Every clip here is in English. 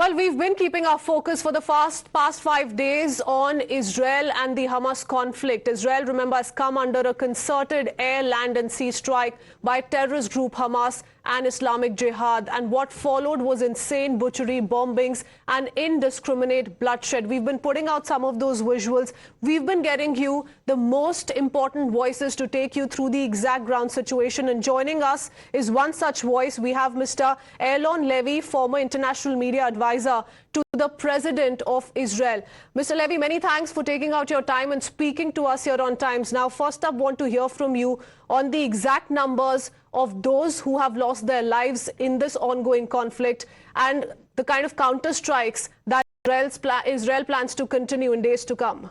Well, we've been keeping our focus for the past 5 days on Israel and the Hamas conflict. Israel, remember, has come under a concerted air, land and sea strike by terrorist group Hamas and Islamic Jihad. And what followed was insane butchery, bombings and indiscriminate bloodshed. We've been putting out some of those visuals. We've been getting you the most important voices to take you through the exact ground situation. And joining us is one such voice. We have Mr. Eylon Levy, former international media advisor to the President of Israel. Mr. Levy, many thanks for taking out your time and speaking to us here on Times. Now, first up, want to hear from you on the exact numbers of those who have lost their lives in this ongoing conflict and the kind of counter strikes that Israel plans to continue in days to come.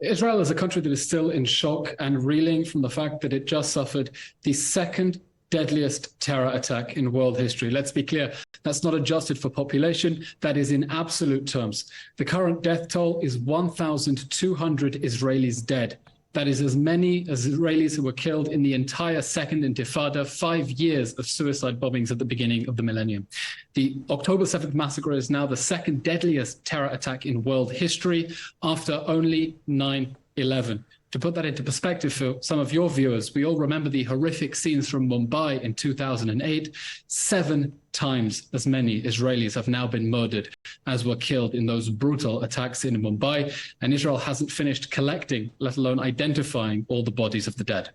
Israel is a country that is still in shock and reeling from the fact that it just suffered the second deadliest terror attack in world history. Let's be clear, that's not adjusted for population, that is in absolute terms. The current death toll is 1,200 Israelis dead. That is as many as Israelis who were killed in the entire Second Intifada, 5 years of suicide bombings at the beginning of the millennium. The October 7th massacre is now the second deadliest terror attack in world history after only 9/11. To put that into perspective for some of your viewers, we all remember the horrific scenes from Mumbai in 2008. 7 times as many Israelis have now been murdered as were killed in those brutal attacks in Mumbai. And Israel hasn't finished collecting, let alone identifying, all the bodies of the dead.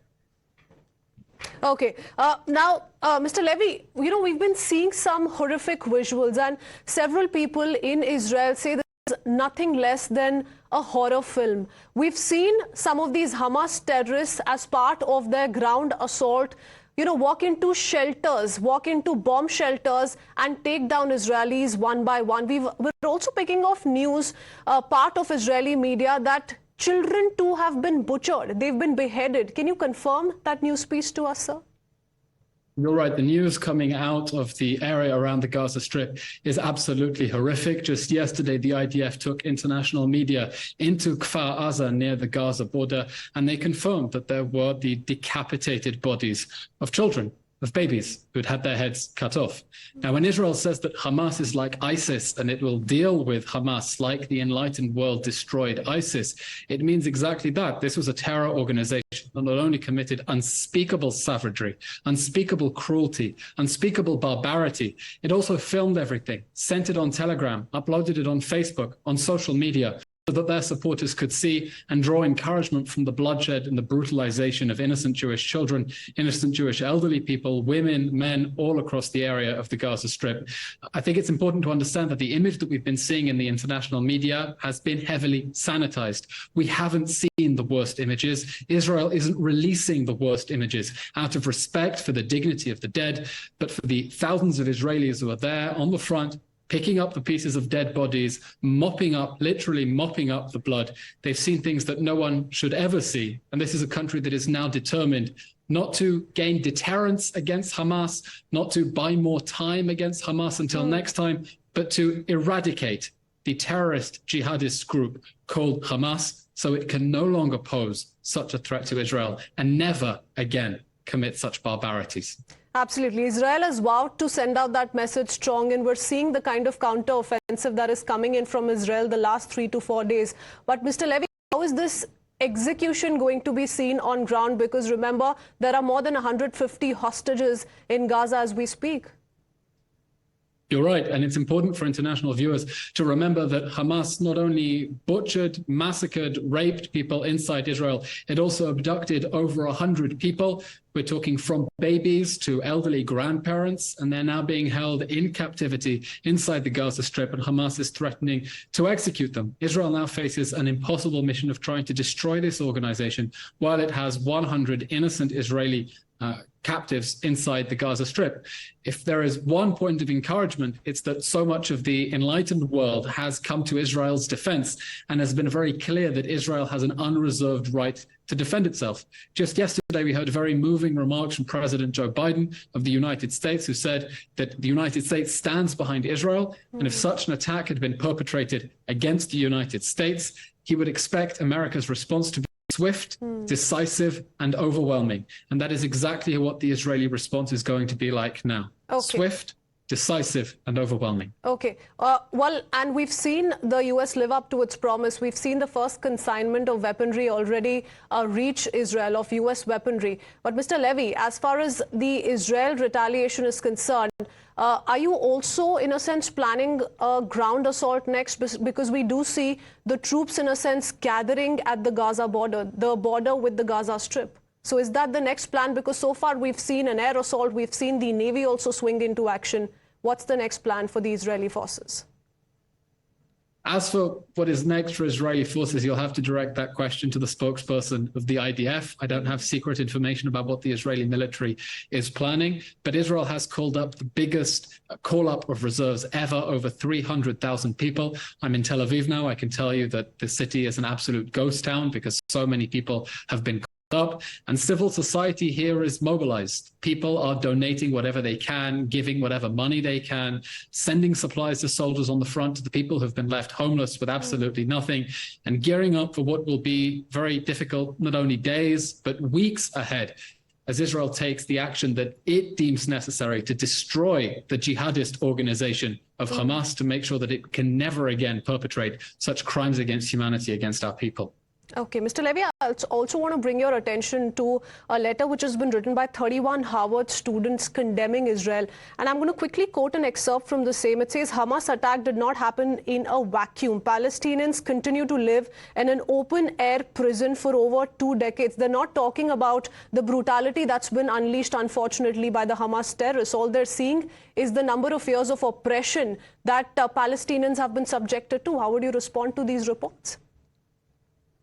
Okay. Now, Mr. Levy, we've been seeing some horrific visuals and several people in Israel say that nothing less than a horror film. We've seen some of these Hamas terrorists, as part of their ground assault, walk into shelters, walk into bomb shelters and take down Israelis one by one. We're also picking off news, part of Israeli media, that children too have been butchered. They've been beheaded. Can you confirm that news piece to us, sir? You're right. The news coming out of the area around the Gaza Strip is absolutely horrific. Just yesterday, the IDF took international media into Kfar Aza near the Gaza border, and they confirmed that there were the decapitated bodies of children, of babies who'd had their heads cut off. Now, when Israel says that Hamas is like ISIS and it will deal with Hamas like the enlightened world destroyed ISIS, it means exactly that. This was a terror organization that not only committed unspeakable savagery, unspeakable cruelty, unspeakable barbarity, it also filmed everything, sent it on Telegram, uploaded it on Facebook, on social media, so that their supporters could see and draw encouragement from the bloodshed and the brutalization of innocent Jewish children, innocent Jewish elderly people, women, men, all across the area of the Gaza Strip. I think it's important to understand that the image that we've been seeing in the international media has been heavily sanitized. We haven't seen the worst images. Israel isn't releasing the worst images out of respect for the dignity of the dead, but for the thousands of Israelis who are there on the front, picking up the pieces of dead bodies, literally mopping up the blood. They've seen things that no one should ever see. And this is a country that is now determined not to gain deterrence against Hamas, not to buy more time against Hamas until next time, but to eradicate the terrorist jihadist group called Hamas, so it can no longer pose such a threat to Israel and never again commit such barbarities. Absolutely. Israel has vowed to send out that message strong, and we're seeing the kind of counter-offensive that is coming in from Israel the last 3 to 4 days. But Mr. Levy, how is this execution going to be seen on ground? Because remember, there are more than 150 hostages in Gaza as we speak. You're right, and it's important for international viewers to remember that Hamas not only butchered, massacred, raped people inside Israel, it also abducted over 100 people. We're talking from babies to elderly grandparents, and they're now being held in captivity inside the Gaza Strip, and Hamas is threatening to execute them. Israel now faces an impossible mission of trying to destroy this organization while it has 100 innocent Israeli captives inside the Gaza Strip. If there is one point of encouragement, it's that so much of the enlightened world has come to Israel's defense and has been very clear that Israel has an unreserved right to defend itself. Just yesterday, we heard very moving remarks from President Joe Biden of the United States, who said that the United States stands behind Israel. And if such an attack had been perpetrated against the United States, he would expect America's response to be swift, decisive, and overwhelming. And that is exactly what the Israeli response is going to be like now. Okay. Swift, decisive and overwhelming. Okay. Well, and we've seen the U.S. live up to its promise. We've seen the first consignment of weaponry already reach Israel, of U.S. weaponry. But Mr. Levy, as far as the Israel retaliation is concerned, are you also, in a sense, planning a ground assault next? Because we do see the troops, in a sense, gathering at the Gaza border, the border with the Gaza Strip. So is that the next plan? Because so far we've seen an air assault, we've seen the Navy also swing into action. What's the next plan for the Israeli forces? As for what is next for Israeli forces, you'll have to direct that question to the spokesperson of the IDF. I don't have secret information about what the Israeli military is planning, but Israel has called up the biggest call-up of reserves ever, over 300,000 people. I'm in Tel Aviv now. I can tell you that the city is an absolute ghost town because so many people have been up, and civil society here is mobilized. People are donating whatever they can, giving whatever money they can, sending supplies to soldiers on the front, to the people who've been left homeless with absolutely nothing, and gearing up for what will be very difficult, not only days, but weeks ahead, as Israel takes the action that it deems necessary to destroy the jihadist organization of Hamas, to make sure that it can never again perpetrate such crimes against humanity, against our people. Okay, Mr. Levy, I also want to bring your attention to a letter which has been written by 31 Harvard students condemning Israel. And I'm going to quickly quote an excerpt from the same. It says, Hamas attack did not happen in a vacuum. Palestinians continue to live in an open-air prison for over 2 decades. They're not talking about the brutality that's been unleashed, unfortunately, by the Hamas terrorists. All they're seeing is the number of years of oppression that Palestinians have been subjected to. How would you respond to these reports?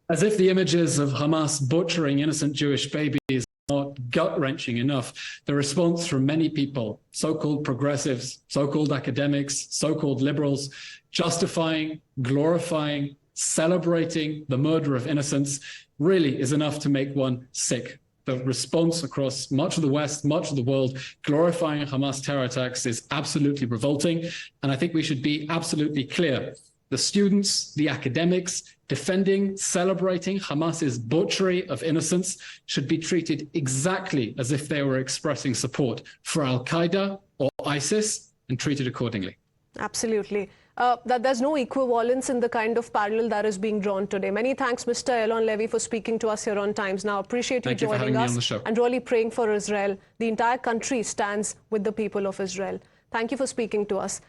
As if the images of Hamas butchering innocent Jewish babies are not gut-wrenching enough, the response from many people, so-called progressives, so-called academics, so-called liberals, justifying, glorifying, celebrating the murder of innocents, really is enough to make one sick. The response across much of the West, much of the world, glorifying Hamas terror attacks is absolutely revolting. And I think we should be absolutely clear. The students, the academics, defending, celebrating Hamas's butchery of innocents should be treated exactly as if they were expressing support for Al-Qaeda or ISIS, and treated accordingly. Absolutely. That there's no equivalence in the kind of parallel that is being drawn today. Many thanks, Mr. Eylon Levy, for speaking to us here on Times Now. Appreciate you joining us and really praying for Israel. The entire country stands with the people of Israel. Thank you for speaking to us.